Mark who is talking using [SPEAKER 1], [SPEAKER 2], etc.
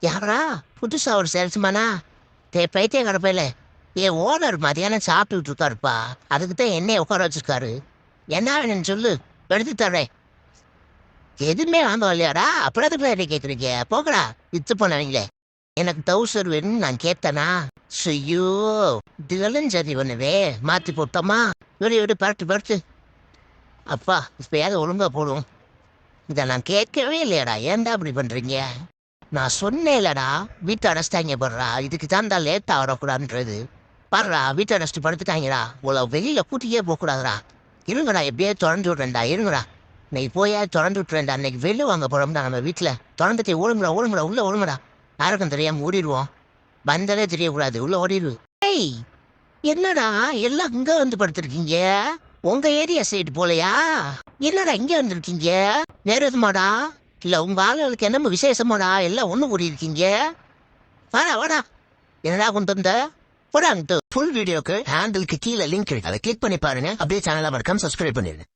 [SPEAKER 1] யாரா புதுசா ஒரு சேல்ஸ்மேனா? பைத்தியம் கிடப்பையில என் ஓனர் மதியானம் சாப்பிட்டுட்டு இருக்காருப்பா. அதுக்கு தான் என்னைய உட்கார வச்சிருக்காரு. என்ன வேணும்னு சொல்லு, எடுத்து தர்றேன். எதுவுமே வாங்க வரலையாடா? அப்புறம் எதுக்கு என்ன கேட்குறீங்க? போங்கடா இத்து போனவங்களே. எனக்கு டவுசர் வேணும்னு நான் கேட்டேனா? ஐயோ, இதெல்லாம் சரி பண்ணுவே. மாற்றி போட்டோமா? விடு விடு, பரட்டு பரட்டு. அப்பா இப்பயாவது ஒழுங்கா போடும். இதை நான் கேட்கவே இல்லையாடா, ஏன்டா இப்படி பண்றீங்க? நான் சொன்னேன்லடா, வீட்டை அடைச்சிட்டாங்க பாடுறா. இதுக்கு தான்டா லேட்டா வரக்கூடாதுன்றது. பாடுறா, வீட்டை அடைச்சிட்டு படுத்துட்டாங்கடா. உங்களை வெளியில கூட்டியே போகக்கூடாதுடா. இருங்கடா, எப்படியே திறந்து விட்றேன்டா, இருங்கடா. நீ போயா திறந்து விட்டுறேன்டா. அன்னைக்கு வெளில வாங்க போறோம்டா நம்ம வீட்டில். திறந்துட்டு ஓடுங்கடா ஓடுங்கடா, உள்ள ஓடுங்கடா. யாருக்கும் தெரியாம ஓடிடுவோம். வந்ததே தெரியக்கூடாது, உள்ள ஓடிடு. ஏய், என்னடா எல்லாம் இங்க வந்து படுத்திருக்கீங்க? உங்க ஏரியா சைடு போலையா? என்னடா இங்க வந்திருக்கீங்க? வேற எதுமாடா? இல்ல உங்க ஆளுகளுக்கு என்னமோ விசேஷமாடா? எல்லாம் ஒண்ணு கூடி இருக்கீங்க. வாடா வாடா. என்னடா கொண்டு வந்த? போடாங்கிட்டு. ஃபுல் வீடியோக்கு ஹேண்டிலுக்கு கீழே லிங்க் இருக்கு, அதை கிளிக் பண்ணி பாருங்க. அப்படியே சேனலை மறக்காம சப்ஸ்கிரைப் பண்ணிருங்க.